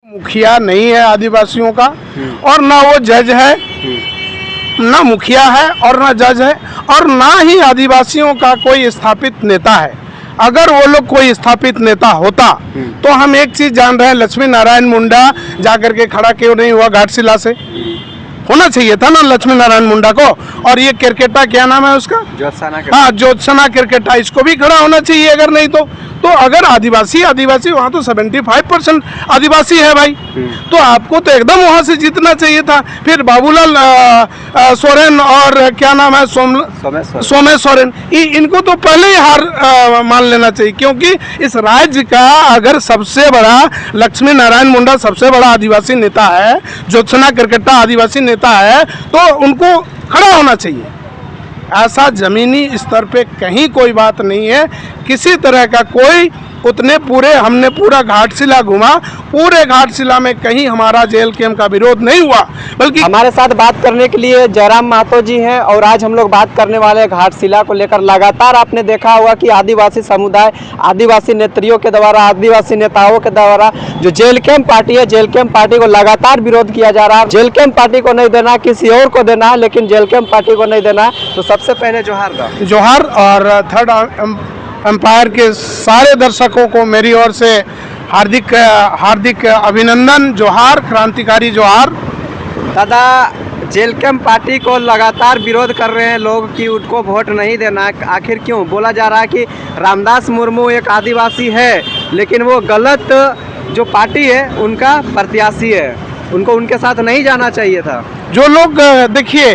मुखिया नहीं है आदिवासियों का और ना वो जज है, ना मुखिया है और ना जज है और ना ही आदिवासियों का कोई स्थापित नेता है। अगर वो लोग कोई स्थापित नेता होता तो हम एक चीज जान रहे हैं, लक्ष्मी नारायण मुंडा जाकर के खड़ा क्यों नहीं हुआ घाटशिला से? होना चाहिए था ना लक्ष्मी नारायण मुंडा को। और ये क्रिकेटा क्या नाम है उसका? हाँ, ज्योत्सना क्रिकेटा, इसको भी खड़ा होना चाहिए। अगर नहीं तो अगर आदिवासी वहाँ तो 75% आदिवासी है भाई, तो आपको तो एकदम वहाँ से जीतना चाहिए था। फिर बाबूलाल सोरेन और क्या नाम है सोमेश सोरेन, इनको तो पहले ही हार मान लेना चाहिए, क्योंकि इस राज्य का अगर सबसे बड़ा लक्ष्मी नारायण मुंडा सबसे बड़ा आदिवासी नेता है, ज्योत्सना क्रिकेटा आदिवासी नेता है, तो उनको खड़ा होना चाहिए। ऐसा जमीनी स्तर पे कहीं कोई बात नहीं है, किसी तरह का कोई उतने पूरे हमने पूरा घाटशिला घुमा, पूरे घाटशिला में कहीं हमारा जेल कैंप का विरोध नहीं हुआ। बल्कि हमारे साथ बात करने के लिए जयराम महतो जी हैं और आज हम लोग बात करने वाले हैं घाटशिला को लेकर। लगातार आपने देखा होगा कि आदिवासी समुदाय, आदिवासी नेत्रियों के द्वारा, आदिवासी नेताओं के द्वारा जो जेल कैंप पार्टी है, जेल कैंप पार्टी को लगातार विरोध किया जा रहा है। जेल कैंप पार्टी को नहीं देना, किसी और को देना है, लेकिन जेल कैंप पार्टी को नहीं देना है। तो सबसे पहले जोहार और थर्ड एम्पायर के सारे दर्शकों को मेरी ओर से हार्दिक अभिनंदन, जोहार, क्रांतिकारी जोहार। दादा, जेल कैंप पार्टी को लगातार विरोध कर रहे हैं लोग कि उनको वोट नहीं देना। आखिर क्यों? बोला जा रहा है कि रामदास मुर्मू एक आदिवासी है, लेकिन वो गलत जो पार्टी है उनका प्रत्याशी है, उनको उनके साथ नहीं जाना चाहिए था। जो लोग, देखिए,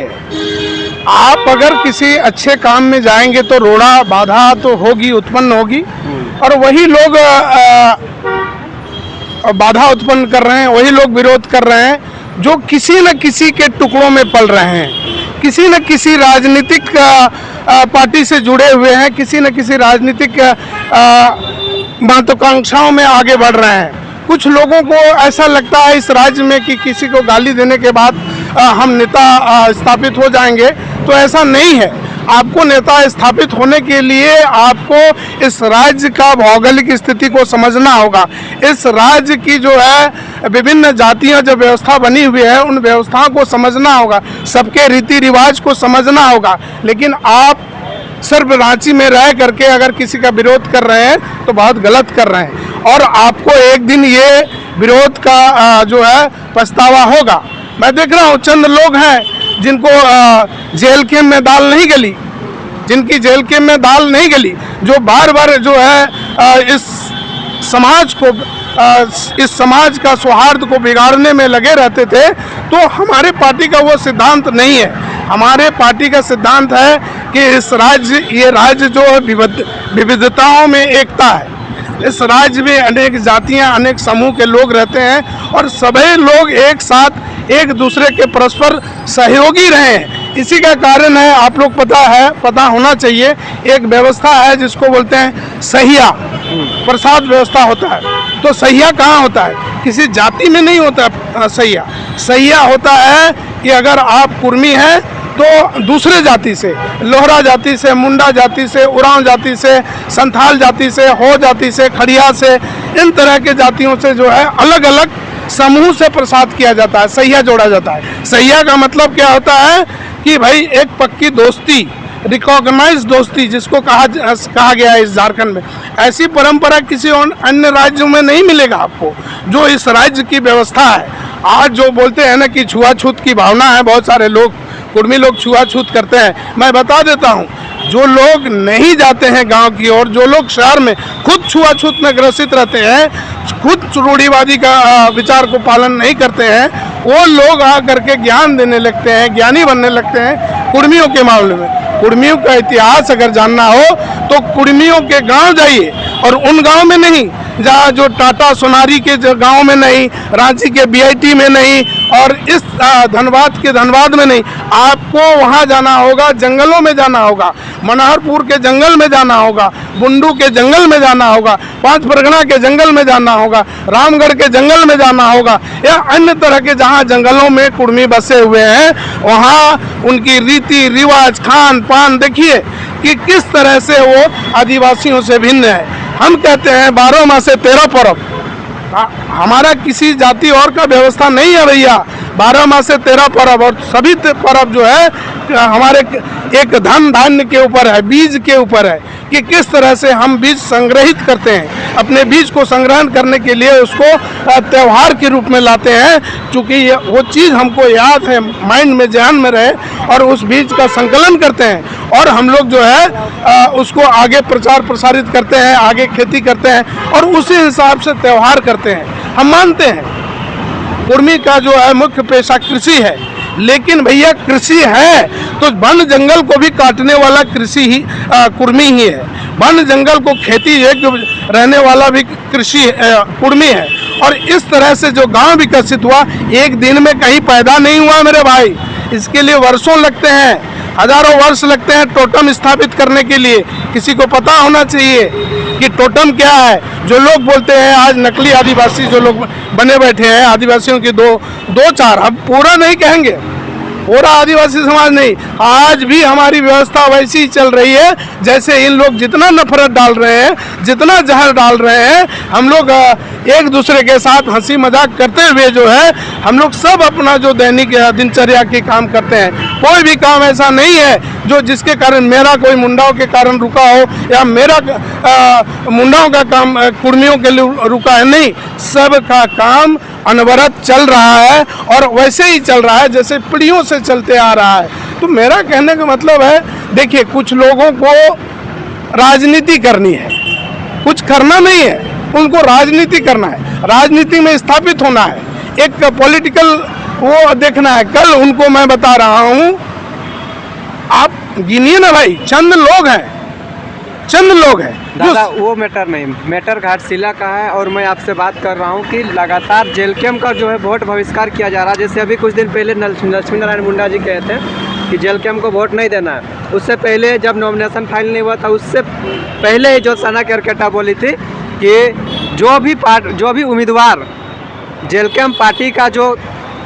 आप अगर किसी अच्छे काम में जाएंगे तो रोड़ा बाधा तो होगी, उत्पन्न होगी, और वही लोग बाधा उत्पन्न कर रहे हैं, वही लोग विरोध कर रहे हैं जो किसी न किसी के टुकड़ों में पल रहे हैं, किसी न किसी राजनीतिक पार्टी से जुड़े हुए हैं, किसी न किसी राजनीतिक महत्वाकांक्षाओं में आगे बढ़ रहे हैं। कुछ लोगों को ऐसा लगता है इस राज्य में कि किसी को गाली देने के बाद हम नेता स्थापित हो जाएंगे, तो ऐसा नहीं है। आपको नेता स्थापित होने के लिए आपको इस राज्य का भौगोलिक स्थिति को समझना होगा। इस राज्य की जो है विभिन्न जातियां जो व्यवस्था बनी हुई है, उन व्यवस्थाओं को समझना होगा, सबके रीति रिवाज को समझना होगा। लेकिन आप सिर्फ रांची में रह करके अगर किसी का विरोध कर रहे हैं तो बहुत गलत कर रहे हैं, और आपको एक दिन ये विरोध का जो है पछतावा होगा। मैं देख रहा हूँ चंद लोग हैं जिनको जेल कैंप में दाल नहीं गली, जिनकी जेल कैंप में दाल नहीं गली, जो बार बार जो है इस समाज का सौहार्द को बिगाड़ने में लगे रहते थे। तो हमारे पार्टी का वो सिद्धांत नहीं है। हमारे पार्टी का सिद्धांत है कि ये राज्य जो है विविधताओं में एकता है। इस राज्य में अनेक जातियां, अनेक समूह के लोग रहते हैं और सभी लोग एक साथ एक दूसरे के परस्पर सहयोगी रहे हैं। इसी का कारण है, आप लोग पता होना चाहिए, एक व्यवस्था है जिसको बोलते हैं सहिया, प्रसाद व्यवस्था होता है। तो सहिया कहाँ होता है? किसी जाति में नहीं होता सहिया। सहिया होता है कि अगर आप कुर्मी हैं तो दूसरे जाति से, लोहरा जाति से, मुंडा जाति से, उरांव जाति से, संथाल जाति से, हो जाति से, खड़िया से, इन तरह के जातियों से जो है अलग अलग समूह से प्रसाद किया जाता है, सहिया जोड़ा जाता है। सहिया का मतलब क्या होता है कि भाई एक पक्की दोस्ती, रिकॉग्नाइज दोस्ती जिसको कहा गया है इस झारखंड में, ऐसी परंपरा किसी अन्य राज्यों में नहीं मिलेगा आपको, जो इस राज्य की व्यवस्था है। आज जो बोलते हैं ना कि छुआछूत की भावना है, बहुत सारे लोग, कुर्मी लोग छुआछूत करते हैं। मैं बता देता हूँ, जो लोग नहीं जाते हैं गांव की ओर, जो लोग शहर में खुद छुआछूत में ग्रसित रहते हैं, खुद रूढ़िवादी का विचार को पालन नहीं करते हैं, वो लोग आ करके ज्ञान देने लगते हैं, ज्ञानी बनने लगते हैं कुर्मियों के मामले में। कुर्मियों का इतिहास अगर जानना हो तो कुर्मियों के गांव जाइए, और उन गांव में नहीं जहाँ जो टाटा सोनारी के गांव में नहीं, रांची के बीआईटी में नहीं, और इस धनबाद के धनबाद में नहीं, आपको वहाँ जाना होगा, जंगलों में जाना होगा, मनहरपुर के जंगल में जाना होगा, बुंडू के जंगल में जाना होगा, पांच परगना के जंगल में जाना होगा, रामगढ़ के जंगल में जाना होगा, या अन्य तरह के जहाँ जंगलों में कुर्मी बसे हुए हैं, वहाँ उनकी रीति रिवाज, खान पान देखिए कि किस तरह से वो आदिवासियों से भिन्न है। हम कहते हैं 12 माह से 13 पर्व, हमारा किसी जाति और का व्यवस्था नहीं है भैया। 12 माह से 13 पर्व, और सभी पर्व जो है हमारे एक धन धान्य के ऊपर है, बीज के ऊपर है कि किस तरह से हम बीज संग्रहित करते हैं। अपने बीज को संग्रहण करने के लिए उसको त्यौहार के रूप में लाते हैं, चूँकि वो चीज़ हमको याद है, माइंड में, ध्यान में रहे, और उस बीज का संकलन करते हैं और हम लोग जो है उसको आगे प्रचार प्रसारित करते हैं, आगे खेती करते हैं और उसी हिसाब से त्यौहार करते हैं। हम मानते हैं कुर्मी का जो है मुख्य पेशा कृषि है, लेकिन भैया कृषि है तो वन जंगल को भी काटने वाला कृषि ही कुर्मी ही है। वन जंगल को खेती योग्य रहने वाला भी कृषि कुर्मी है। और इस तरह से जो गांव विकसित हुआ, एक दिन में कहीं पैदा नहीं हुआ मेरे भाई। इसके लिए वर्षों लगते हैं, हजारों वर्ष लगते हैं टोटम स्थापित करने के लिए। किसी को पता होना चाहिए कि टोटम क्या है। जो लोग बोलते हैं आज नकली आदिवासी जो लोग बने बैठे हैं, आदिवासियों की दो चार, हम पूरा नहीं कहेंगे, पूरा आदिवासी समाज नहीं, आज भी हमारी व्यवस्था वैसी ही चल रही है जैसे इन लोग जितना नफरत डाल रहे हैं, जितना जहर डाल रहे हैं। हम लोग एक दूसरे के साथ हंसी मजाक करते हुए जो है हम लोग सब अपना जो दैनिक दिनचर्या के काम करते हैं। कोई भी काम ऐसा नहीं है जो जिसके कारण मेरा कोई मुंडाओं के कारण रुका हो या मेरा मुंडाओं का काम कुर्मियों के लिए रुका है, नहीं, सबका काम अनवरत चल रहा है और वैसे ही चल रहा है जैसे पीढ़ियों से चलते आ रहा है। तो मेरा कहने का मतलब है, देखिए कुछ लोगों को राजनीति करनी है, कुछ करना नहीं है, उनको राजनीति करना है, राजनीति में स्थापित होना है, एक पॉलिटिकल वो देखना है। कल उनको मैं बता रहा हूँ, आप गिनिए ना भाई, चंद लोग हैं दादा, वो मैटर नहीं, मैटर घाटशिला का है। और मैं आपसे बात कर रहा हूँ कि लगातार जेलकेम का जो है वोट बहिष्कार किया जा रहा है। जैसे अभी कुछ दिन पहले लक्ष्मी नारायण मुंडा जी कहे थे कि जेलकेम को वोट नहीं देना है। उससे पहले जब नॉमिनेशन फाइल नहीं हुआ था, उससे पहले ज्योत्सना केरकेटा बोली थी कि जो भी उम्मीदवार जेलकेम पार्टी का जो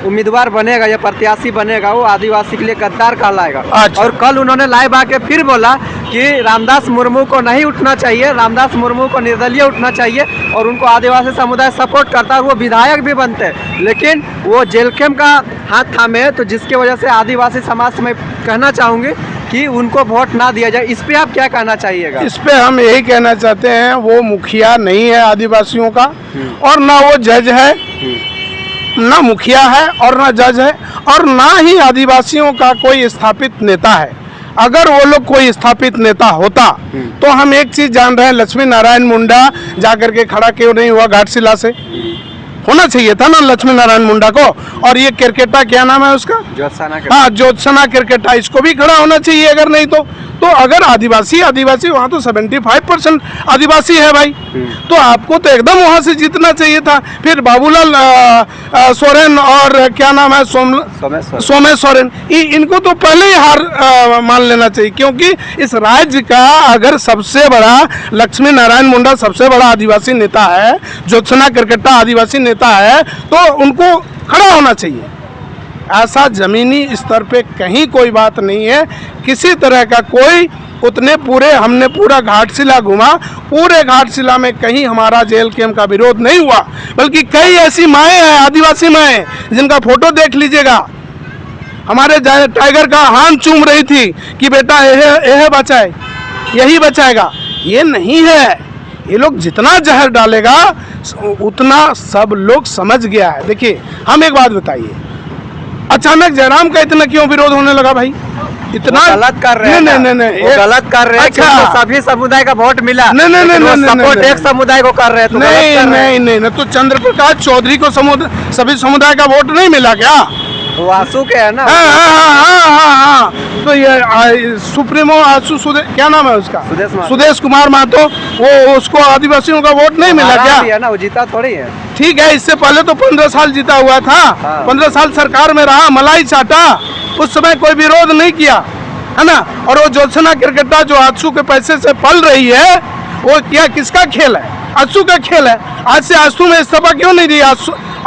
उम्मीदवार बनेगा या प्रत्याशी बनेगा वो आदिवासी के लिए गद्दार कहलाएगा। और कल उन्होंने लाइव आके फिर बोला कि रामदास मुर्मू को नहीं उठना चाहिए, रामदास मुर्मू को निर्दलीय उठना चाहिए और उनको आदिवासी समुदाय सपोर्ट करता है, वो विधायक भी बनते हैं। लेकिन वो जेलकेम का हाथ थामे, तो जिसकी वजह से आदिवासी समाज में कहना चाहूँगी कि उनको वोट ना दिया जाए। इस पे आप क्या कहना चाहिएगा? इस पे हम यही कहना चाहते हैं, वो मुखिया नहीं है आदिवासियों का और ना वो जज है, ना मुखिया है और ना जज है और ना ही आदिवासियों का कोई स्थापित नेता है। अगर वो लोग कोई स्थापित नेता होता तो हम एक चीज जान रहे हैं, लक्ष्मी नारायण मुंडा जाकर के खड़ा क्यों नहीं हुआ घाटशिला से? होना चाहिए था ना लक्ष्मी नारायण मुंडा को। और ये केरकेटा, क्या नाम है उसका? ज्योत्सना केरकेटा, इसको भी खड़ा होना चाहिए। अगर नहीं तो अगर आदिवासी वहाँ तो 75% आदिवासी है भाई, तो आपको तो एकदम वहाँ से जीतना चाहिए था। फिर बाबूलाल सोरेन और क्या नाम है, सोमेश सोरेन, इनको तो पहले ही हार मान लेना चाहिए, क्योंकि इस राज्य का अगर सबसे बड़ा लक्ष्मी नारायण मुंडा सबसे बड़ा आदिवासी नेता है, ज्योत्सना केरकेटा आदिवासी नेता है, तो उनको खड़ा होना चाहिए। ऐसा जमीनी स्तर पे कहीं कोई बात नहीं है, किसी तरह का कोई हमने पूरा घाटशिला घुमा, पूरे घाटशिला में कहीं हमारा जेल कैंप का विरोध नहीं हुआ, बल्कि कई ऐसी माएँ हैं, आदिवासी माएँ, जिनका फोटो देख लीजिएगा, हमारे टाइगर का हाथ चूम रही थी कि बेटा यह बचाए, यही बचाएगा। ये नहीं है, ये लोग जितना जहर डालेगा उतना सब लोग समझ गया है। देखिए हम एक बात बताइए, अचानक जयराम का इतना क्यों विरोध होने लगा भाई? इतना गलत कर रहे हैं। नहीं, गलत कर रहे हैं। अच्छा, सभी समुदाय का वोट मिला। नहीं, सपोर्ट एक समुदाय को कर रहे हैं तो नहीं, तो चंद्र प्रकाश चौधरी को सभी समुदाय का वोट नहीं मिला क्या? वो आंसू के है ना। हाँ। तो ये सुप्रीमो आंसू क्या नाम है उसका? सुदेश कुमार महतो, वो उसको आदिवासियों का वोट नहीं मिला क्या? है ना, वो जीता थोड़ी है। ठीक है, इससे पहले तो 15 साल जीता हुआ था। 15 साल सरकार में रहा, मलाई चाटा, उस समय कोई विरोध नहीं किया, है ना। और वो ज्योत्सना केरकेटा जो आंसू के पैसे से पल रही है, वो क्या किसका खेल है? आंसू का खेल है। आज से आंसू में इस्तीफा क्यों नहीं दिया?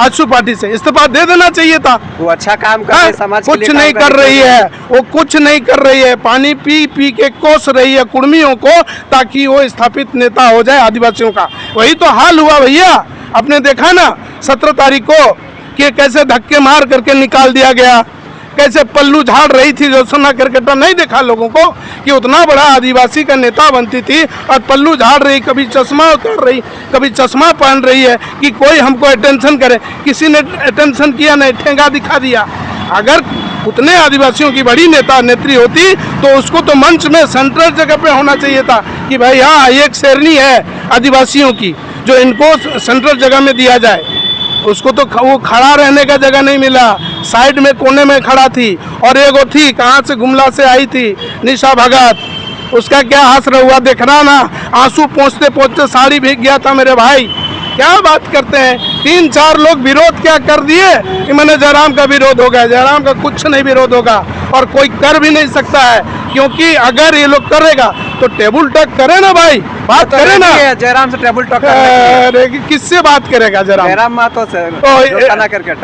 आजसू पार्टी से इस्तीफा दे देना चाहिए था। वो अच्छा काम कर रही है, समाज के कुछ लिए नहीं काम कर रही है, वो कुछ नहीं कर रही है, पानी पी पी के कोस रही है कुर्मियों को ताकि वो स्थापित नेता हो जाए आदिवासियों का। वही तो हाल हुआ भैया, आपने देखा ना 17 तारीख को कि कैसे धक्के मार करके निकाल दिया गया, कैसे पल्लू झाड़ रही थी ज्योत्सना क्रिकेटर। नहीं देखा लोगों को कि उतना बड़ा आदिवासी का नेता बनती थी और पल्लू झाड़ रही, कभी चश्मा उतार रही, कभी चश्मा पहन रही है कि कोई हमको अटेंशन करे। किसी ने अटेंशन किया नहीं, ठेंगा दिखा दिया। अगर उतने आदिवासियों की बड़ी नेता नेत्री होती तो उसको तो मंच में सेंट्रल जगह पे होना चाहिए था कि भाई हाँ एक शेरनी है आदिवासियों की जो इनको सेंट्रल जगह में दिया जाए। उसको तो वो खड़ा रहने का जगह नहीं मिला, साइड में कोने में खड़ा थी। और एक वो थी कहाँ से गुमला से आई थी निशा भगत, उसका क्या हाथ हुआ देख रहा ना, आंसू पोंछते पोंछते साड़ी भीग गया था मेरे भाई। क्या बात करते हैं, 3-4 लोग विरोध क्या कर दिए कि मैंने जयराम का विरोध होगा। जयराम का कुछ नहीं विरोध होगा और कोई कर भी नहीं सकता है, क्योंकि अगर ये लोग करेगा तो टेबल टॉक करे ना भाई, बात करे ना। जयराम से टेबल टॉक किससे बात करेगा जयराम? जयराम मातो से,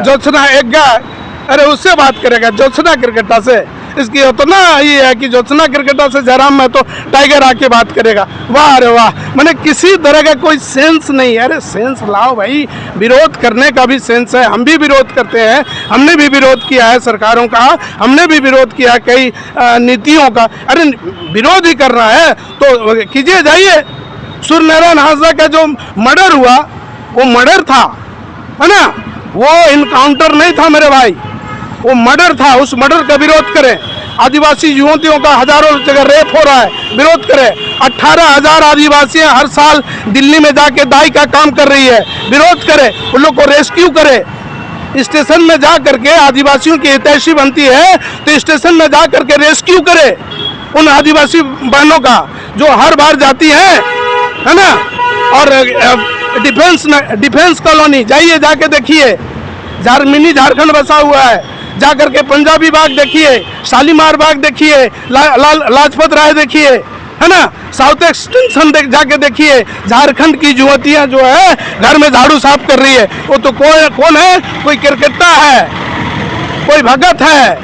ज्योत्सना एक गाय, अरे उससे बात करेगा ज्योत्सना क्रिकेटर से। इसकी तो ना ये है कि ज्योत्सना क्रिकेटर से जयराम में तो टाइगर आके बात करेगा। वाह अरे वाह, मैंने किसी तरह का कोई सेंस नहीं है। अरे सेंस लाओ भाई, विरोध करने का भी सेंस है। हम भी विरोध करते हैं, हमने भी विरोध किया है सरकारों का, हमने भी विरोध किया है कई नीतियों का। अरे विरोध ही करना है तो कीजिए, जाइए। सूर्यनारायण हाजरा का जो मर्डर हुआ वो मर्डर था, है ना, वो इनकाउंटर नहीं था मेरे भाई, वो मर्डर था। उस मर्डर का विरोध करें। आदिवासी युवतियों का हजारों जगह रेप हो रहा है, विरोध करें। 18,000 आदिवासी हर साल दिल्ली में जाके दाई का काम कर रही है, विरोध करें। उन लोग को रेस्क्यू करें। स्टेशन में जा करके आदिवासियों की हितैषी बनती है तो स्टेशन में जा करके रेस्क्यू करें उन आदिवासी बहनों का जो हर बार जाती हैं, है ना। और डिफेंस कॉलोनी जाइए, जाके देखिए, मिनी झारखंड बसा हुआ है। जाकर के पंजाबी बाग देखिए, शालीमार बाग देखिए, लाजपत राय देखिए, है ना, साउथ एक्सटेंशन जाके देखिए। झारखंड की युवतियां जो है घर में झाड़ू साफ कर रही है। वो तो कौन है? कोई क्रिकेटा है, कोई भगत है,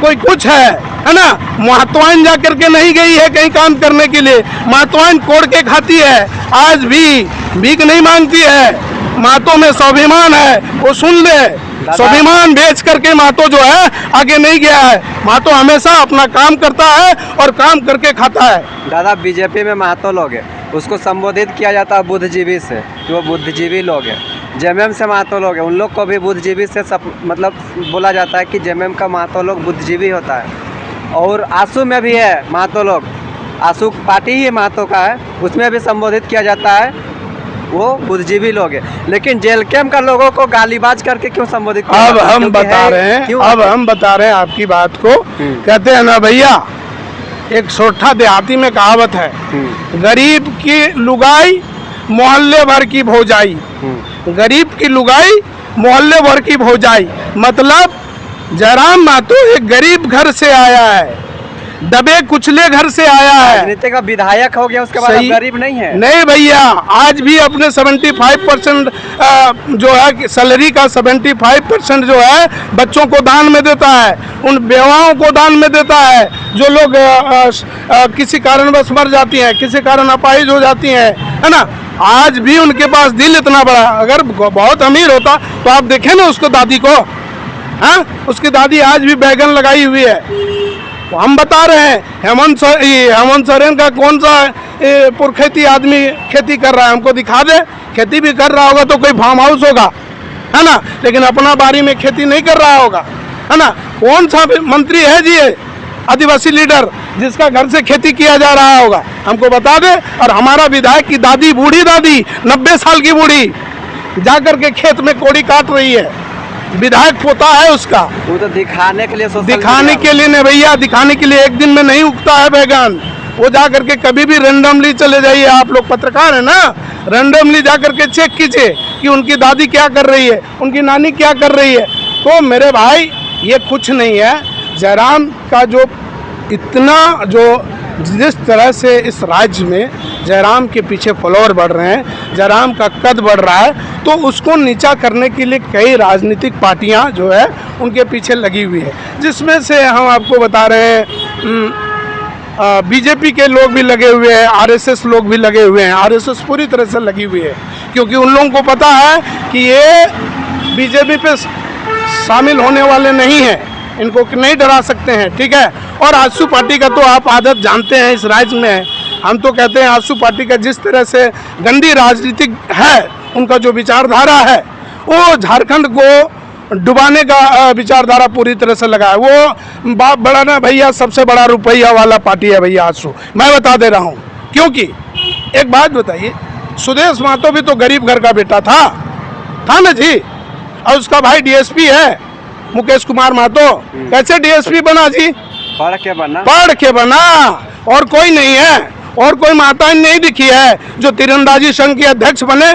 कोई कुछ है ना। महतवाइन जा करके नहीं गई है कहीं काम करने के लिए, महतवाइन कोड़ के खाती है, आज भी भीख नहीं मांगती है। मातो में स्वाभिमान है, वो सुन ले। स्वाभिमान बेच करके मातो जो है आगे नहीं गया है। मातो हमेशा अपना काम करता है और काम करके खाता है। दादा, बीजेपी में महतो लोग हैं, उसको संबोधित किया जाता है बुद्धिजीवी से, जो बुद्धिजीवी लोग हैं। जेएमएम से महतो लोग हैं, उन लोग को भी बुद्धिजीवी से मतलब बोला जाता है कि जेएमएम का महतो लोग बुद्धिजीवी होता है। और आसू में भी है महतो लोग, आसू पार्टी ही महतो का है, उसमें भी संबोधित किया जाता है, वो बुद्धिजीवी लोग हैं। लेकिन जेल कैंप का लोगों को गालीबाज करके क्यों संबोधित किया? अब हम बता रहे हैं आपकी बात को। कहते हैं ना भैया, एक सोठा देहाती में कहावत है, गरीब की लुगाई मोहल्ले भर की भौजाई। गरीब की लुगाई मोहल्ले भर की भौजाई मतलब जयराम मातो एक गरीब घर से आया है, दबे कुचले घर से आया है। राजनीति का विधायक हो गया, उसके बाद गरीब नहीं है। नहीं भैया, आज भी अपने 75% जो है सैलरी का 75% जो है बच्चों को दान में देता है, उन बेवाओं को दान में देता है जो लोग किसी कारणवश मर जाती हैं, किसी कारण अपाहिज हो जाती हैं, है ना। आज भी उनके पास दिल इतना बड़ा। अगर बहुत अमीर होता तो आप देखें ना उसको, दादी को, हाँ, उसकी दादी आज भी बैगन लगाई हुई है। हम बता रहे हैं हेमंत सोरेन का कौन सा पुरखेती आदमी खेती कर रहा है, हमको दिखा दे। खेती भी कर रहा होगा तो कोई फार्म हाउस होगा, है ना, लेकिन अपना बारी में खेती नहीं कर रहा होगा, है ना। कौन सा मंत्री है जी आदिवासी लीडर जिसका घर से खेती किया जा रहा होगा, हमको बता दे। और हमारा विधायक की दादी, बूढ़ी दादी, 90 साल की बूढ़ी, जाकर के खेत में कोड़ी काट रही है, विधायक पोता है उसका। वो तो दिखाने के लिए, दिखाने के लिए नहीं भैया, दिखाने के लिए एक दिन में नहीं उगता है बैगन। वो जा करके कभी भी रेंडमली चले जाइए, आप लोग पत्रकार है ना, रेंडमली जा करके चेक कीजिए कि उनकी दादी क्या कर रही है, उनकी नानी क्या कर रही है। तो मेरे भाई ये कुछ नहीं है। जयराम का जो इतना जो जिस तरह से इस राज्य में जयराम के पीछे फॉलोअर बढ़ रहे हैं, जयराम का कद बढ़ रहा है, तो उसको नीचा करने के लिए कई राजनीतिक पार्टियां जो है उनके पीछे लगी हुई है, जिसमें से हम आपको बता रहे हैं बीजेपी के लोग भी लगे हुए हैं, आरएसएस लोग भी लगे हुए हैं। आरएसएस पूरी तरह से लगी हुई है, क्योंकि उन लोगों को पता है कि ये बीजेपी पे शामिल होने वाले नहीं हैं, इनको नहीं डरा सकते हैं, ठीक है। और आजसू पार्टी का तो आप आदत जानते हैं, इस राज्य में हम तो कहते हैं आजसू पार्टी का जिस तरह से गंदी राजनीतिक है, उनका जो विचारधारा है वो झारखंड को डुबाने का विचारधारा पूरी तरह से लगा है। वो बाप बड़ा ना भैया, सबसे बड़ा रुपया वाला पार्टी है भैया आजसू, मैं बता दे रहा हूँ। क्योंकि एक बात बताइए, सुदेश महतो भी तो गरीब घर का बेटा था ना जी, और उसका भाई डीएसपी है मुकेश कुमार महतो। कैसे डीएसपी बना जी? पढ़ के बना। और कोई नहीं है, और कोई माताएं नहीं दिखी है जो तीरंदाजी संघ के अध्यक्ष बने।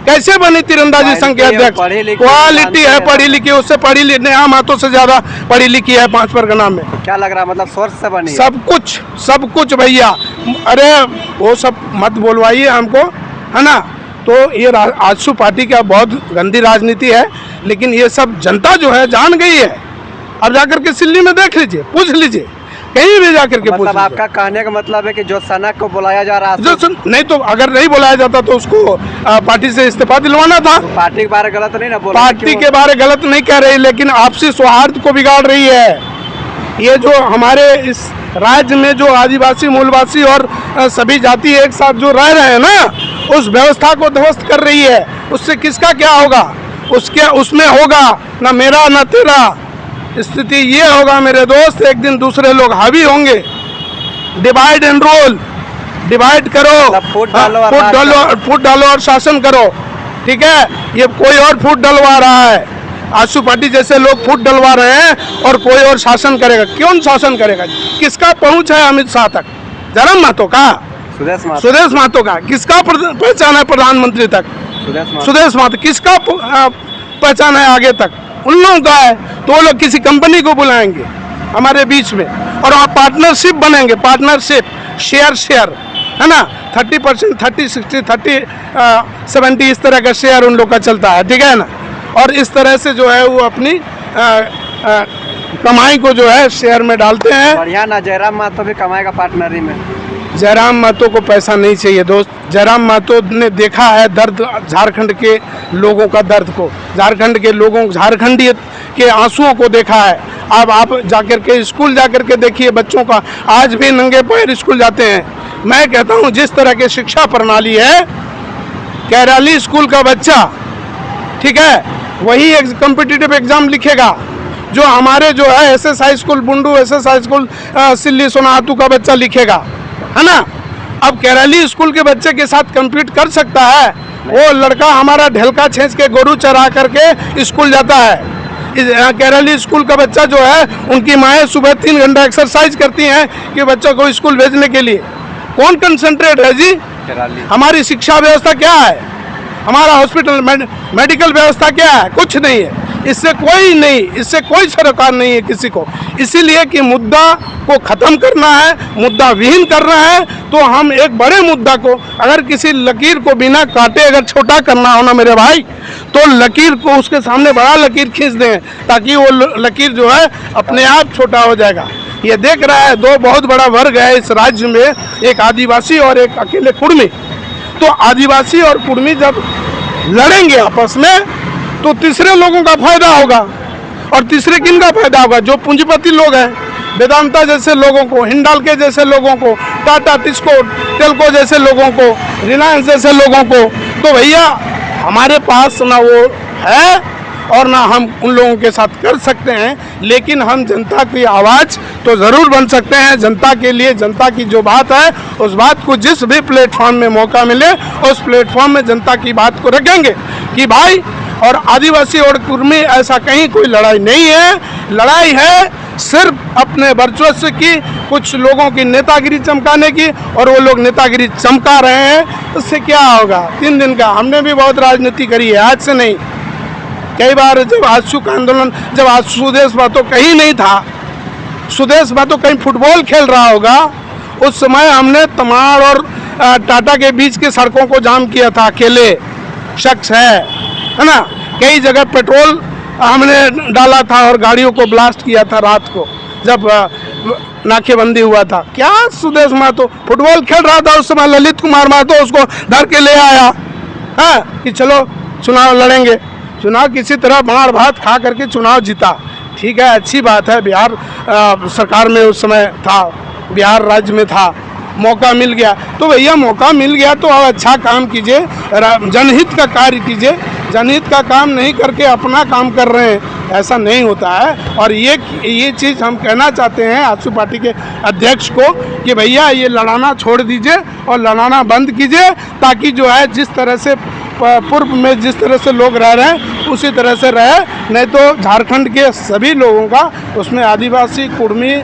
कैसे बनी तीरंदाजी संघ के अध्यक्ष? क्वालिटी है, पढ़ी लिखी, उससे पढ़ी लिखी नेहा महतो से ज्यादा पढ़ी लिखी है 5 परगना में। तो क्या लग रहा है, मतलब सोर्स से बनी? सब कुछ भैया। अरे वो सब मत बोलवाइए हमको, है ना। तो ये आजसू पार्टी का बहुत गंदी राजनीति है, लेकिन ये सब जनता जो है जान गई है। अब जाकर के सिल्ली में देख लीजिए, पूछ लीजिए, कहीं भी जाकर के पूछ लीजिए। आपका कहने का मतलब है कि जो सनक को बुलाया जा रहा है, जो नहीं तो अगर नहीं बुलाया जाता तो उसको पार्टी से इस्तीफा दिलवाना था। तो पार्टी के बारे गलत नहीं ना बोल, पार्टी के बारे गलत नहीं कह रही, लेकिन आपसी सौहार्द को बिगाड़ रही है। ये जो हमारे इस राज्य में जो आदिवासी, मूलवासी और सभी जाति एक साथ जो रह रहे हैं ना, उस व्यवस्था को ध्वस्त कर रही है। उससे किसका क्या होगा? उसमें होगा ना मेरा ना तेरा। स्थिति ये होगा मेरे दोस्त, एक दिन दूसरे लोग हावी होंगे। डिवाइड एंड रोल, डिवाइड करो, फूट डालो और शासन करो, ठीक है। ये कोई और फूट डलवा रहा है, आजसू पार्टी जैसे लोग फूट डलवा रहे हैं, और कोई और शासन करेगा। क्यों शासन करेगा? किसका पहुंच है अमित शाह तक? जयराम महतो का, सुदेश महतो का। किसका पहचान है प्रधानमंत्री तक? सुदेश महतो। किसका पहचान है आगे तक? उन लोगों का है। तो वो लोग किसी कंपनी को बुलाएंगे हमारे बीच में, और वहाँ पार्टनरशिप बनेंगे, पार्टनरशिप, शेयर, है ना। 30%, 30, 60, 30, 70 इस तरह का शेयर उन लोग का चलता है, ठीक है ना। और इस तरह से जो है वो अपनी कमाई को जो है शेयर में डालते हैं। बढ़िया ना, जयराम महतो भी कमाएगा पार्टनरी में। जयराम महतो को पैसा नहीं चाहिए दोस्त। जयराम महतो ने देखा है दर्द, झारखंड के लोगों का दर्द को, झारखंड के लोगों, झारखंडियत के आंसुओं को देखा है। अब आप जाकर के स्कूल जाकर के देखिए बच्चों का, आज भी नंगे पैर स्कूल जाते हैं। मैं कहता हूँ जिस तरह की शिक्षा प्रणाली है, कैराली स्कूल का बच्चा, ठीक है, वही कॉम्पिटिटिव एग्जाम लिखेगा जो हमारे जो है SS school Bundu, SS school Silli Sonahatu का बच्चा लिखेगा, है ना। अब कैराली स्कूल के बच्चे के साथ कम्पीट कर सकता है? वो लड़का हमारा ढेलका छेंच के गोरू चरा करके स्कूल जाता है। कैराली स्कूल का बच्चा जो है, उनकी माएँ सुबह 3 घंटा एक्सरसाइज करती हैं कि बच्चों को स्कूल भेजने के लिए। कौन कंसंट्रेट है जी? हमारी शिक्षा व्यवस्था क्या है? हमारा हॉस्पिटल मेडिकल व्यवस्था क्या है? कुछ नहीं है। इससे कोई नहीं, इससे कोई सरोकार नहीं है किसी को। इसीलिए कि मुद्दा को ख़त्म करना है, मुद्दा विहीन करना है, तो हम एक बड़े मुद्दा को, अगर किसी लकीर को बिना काटे अगर छोटा करना हो ना मेरे भाई, तो लकीर को उसके सामने बड़ा लकीर खींच दें, ताकि वो लकीर जो है अपने आप छोटा हो जाएगा। ये देख रहा है, दो बहुत बड़ा वर्ग है इस राज्य में, एक आदिवासी और एक अकेले कुर्मी। तो आदिवासी और कुर्मी जब लड़ेंगे आपस में, तो तीसरे लोगों का फायदा होगा। और तीसरे किन का फायदा होगा? जो पूंजीपति लोग हैं, वेदांता जैसे लोगों को, हिंडाल्को जैसे लोगों को, टाटा टिस्को टेल्को जैसे लोगों को, रिलायंस जैसे लोगों को। तो भैया हमारे पास ना वो है और ना हम उन लोगों के साथ कर सकते हैं, लेकिन हम जनता की आवाज़ तो ज़रूर बन सकते हैं। जनता के लिए, जनता की जो बात है, उस बात को जिस भी प्लेटफॉर्म में मौका मिले, उस प्लेटफॉर्म में जनता की बात को रखेंगे कि भाई, और आदिवासी और कुर्मी ऐसा कहीं कोई लड़ाई नहीं है। लड़ाई है सिर्फ अपने वर्चस्व की, कुछ लोगों की नेतागिरी चमकाने की, और वो लोग नेतागिरी चमका रहे हैं। उससे क्या होगा? 3 दिन का, हमने भी बहुत राजनीति करी है, आज से नहीं। कई बार जब आजसू का आंदोलन, जब आज सुदेश महतो कहीं नहीं था, सुदेश महतो कहीं फुटबॉल खेल रहा होगा, उस समय हमने तमाड़ और टाटा के बीच की सड़कों को जाम किया था, अकेले शख्स है ना। कई जगह पेट्रोल हमने डाला था और गाड़ियों को ब्लास्ट किया था रात को जब नाकेबंदी हुआ था। क्या सुदेश महतो फुटबॉल खेल रहा था उस समय, ललित कुमार महतो उसको धर के ले आया है कि चलो चुनाव लड़ेंगे। चुनाव किसी तरह मार भात खा करके चुनाव जीता, ठीक है, अच्छी बात है। बिहार सरकार में उस समय था, बिहार राज्य में था, मौका मिल गया तो भैया मौका मिल गया तो अब अच्छा काम कीजिए, जनहित का कार्य कीजिए। जनहित का काम नहीं करके अपना काम कर रहे हैं, ऐसा नहीं होता है। और ये चीज़ हम कहना चाहते हैं आजसू पार्टी के अध्यक्ष को कि भैया ये लड़ाना छोड़ दीजिए और लड़ाना बंद कीजिए, ताकि जो है जिस तरह से पूर्व में जिस तरह से लोग रह रहे हैं उसी तरह से रहे। नहीं तो झारखंड के सभी लोगों का, उसमें आदिवासी, कुर्मी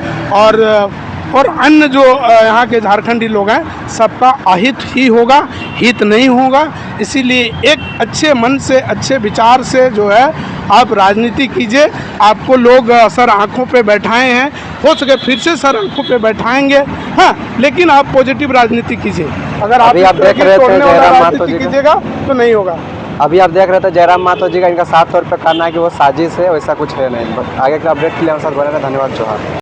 और अन्य जो यहाँ के झारखंडी लोग हैं, सबका अहित ही होगा, हित नहीं होगा। इसीलिए एक अच्छे मन से, अच्छे विचार से जो है आप राजनीति कीजिए। आपको लोग सर आंखों पे बैठाए हैं, हो सके फिर से सर आंखों पे बैठाएंगे, हाँ, लेकिन आप पॉजिटिव राजनीति कीजिए। अगर आप देख रहे थे जयराम महतो जी कीजिएगा तो नहीं होगा। अभी आप देख रहे थे जयराम महतो जी का इनका साफ तौर पर कहना है कि वो साजिश है, वैसा कुछ है नहीं। आगे का अपडेट के लिए हमारे साथ बने रहे, धन्यवाद जोहार।